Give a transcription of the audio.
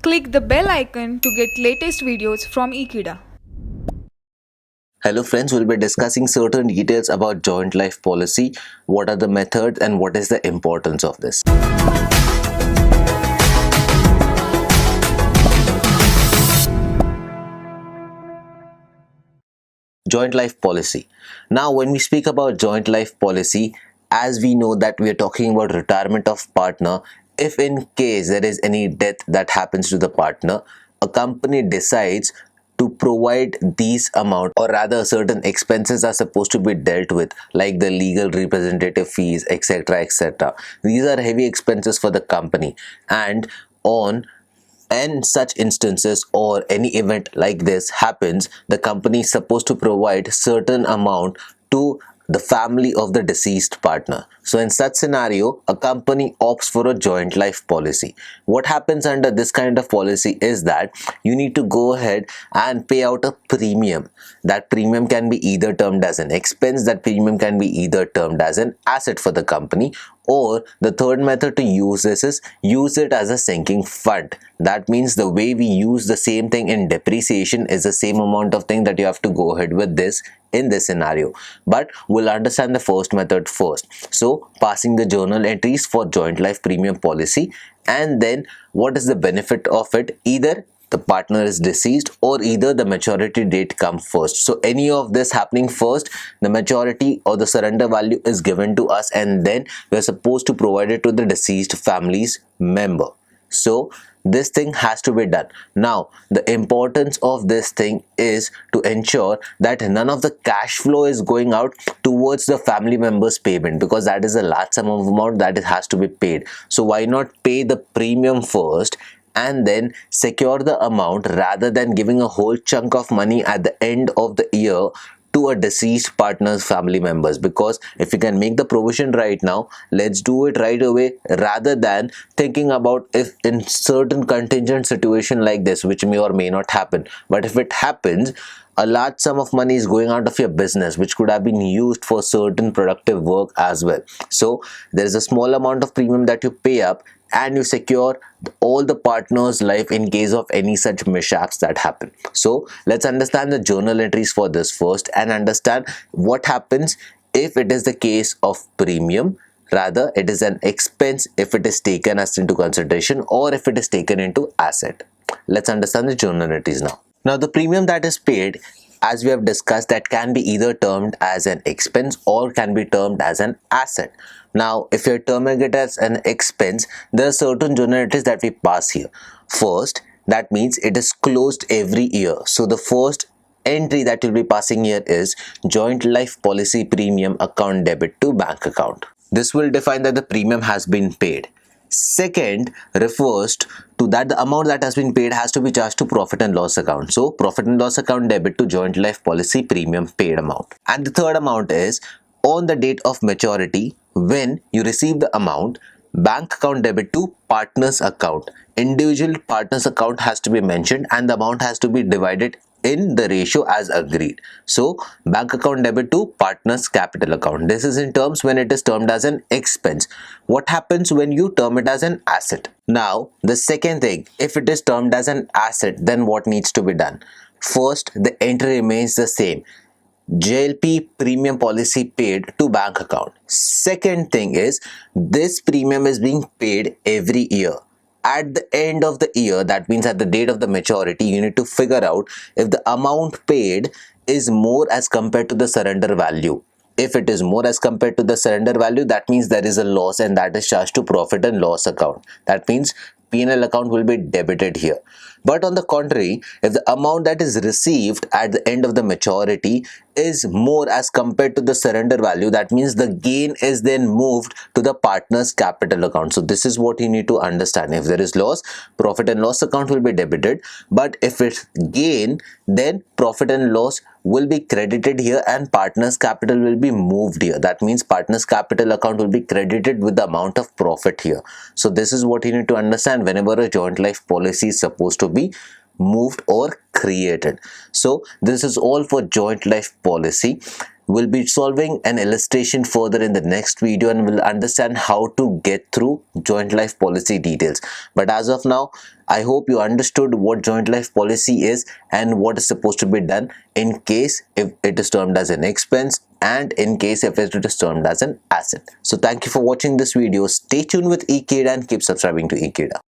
Click the bell icon to get latest videos from Ekeeda. Hello friends, we'll be discussing certain details about joint life policy, what are the methods and what is the importance of this. Joint life policy. Now when we speak about joint life policy, as we know that we are talking about retirement of partner, if in case there is any death that happens to the partner, a company decides to provide these amount, or rather certain expenses are supposed to be dealt with, like the legal representative fees, etc, etc. These are heavy expenses for the company, and on and such instances or any event like this happens, the company is supposed to provide certain amount to the family of the deceased partner. So in such scenario, a company opts for a joint life policy. What happens under this kind of policy is that you need to go ahead and pay out a premium. That premium can be either termed as an expense, that premium can be either termed as an asset for the company, or the third method to use this is use it as a sinking fund. That means the way we use the same thing in depreciation is the same amount of thing that you have to go ahead with this in this scenario. But we'll understand the first method first. So passing the journal entries for joint life premium policy, and then what is the benefit of it? Either the partner is deceased or either the maturity date comes first. So any of this happening first, the maturity or the surrender value is given to us, and then we are supposed to provide it to the deceased family's member. So this thing has to be done. Now the importance of this thing is to ensure that none of the cash flow is going out towards the family members payment, because that is a large sum of amount that it has to be paid. So why not pay the premium first and then secure the amount, rather than giving a whole chunk of money at the end of the year to a deceased partner's family members? Because if you can make the provision right now, let's do it right away, rather than thinking about if in certain contingent situation like this, which may or may not happen, but if it happens, a large sum of money is going out of your business, which could have been used for certain productive work as well. So there is a small amount of premium that you pay up, and you secure all the partners' life in case of any such mishaps that happen. So let's understand the journal entries for this first, and understand what happens if it is the case of premium, rather it is an expense if it is taken as into consideration, or if it is taken into asset. Let's understand the journal entries now. Now the premium that is paid, as we have discussed, that can be either termed as an expense or can be termed as an asset. Now if you're terming it as an expense, there are certain journal entries that we pass here. First, that means it is closed every year. So the first entry that you'll be passing here is joint life policy premium account debit to bank account. This will define that the premium has been paid. Second refers to that the amount that has been paid has to be charged to profit and loss account. So profit and loss account debit to joint life policy premium paid amount. And the third amount is on the date of maturity, when you receive the amount, bank account debit to partner's account. Individual partner's account has to be mentioned, and the amount has to be divided in the ratio as agreed. So bank account debit to partner's capital account. This is in terms when it is termed as an expense. What happens when you term it as an asset? Now the second thing, if it is termed as an asset, then what needs to be done? First, the entry remains the same, JLP premium policy paid to bank account. Second thing is, this premium is being paid every year. At the end of the year, that means at the date of the maturity, you need to figure out if the amount paid is more as compared to the surrender value. If it is more as compared to the surrender value, that means there is a loss, and that is charged to profit and loss account. That means P&L account will be debited here. But on the contrary, if the amount that is received at the end of the maturity is more as compared to the surrender value, that means the gain is then moved to the partner's capital account. So this is what you need to understand. If there is loss, profit and loss account will be debited, but if it's gain, then profit and loss will be credited here and partner's capital will be moved here. That means partner's capital account will be credited with the amount of profit here. So this is what you need to understand whenever a joint life policy is supposed to be moved or created. So this is all for joint life policy. We'll be solving an illustration further in the next video and we'll understand how to get through joint life policy details. But as of now, I hope you understood what joint life policy is and what is supposed to be done in case if it is termed as an expense and in case if it is termed as an asset. So thank you for watching this video. Stay tuned with Ekeeda and keep subscribing to Ekeeda.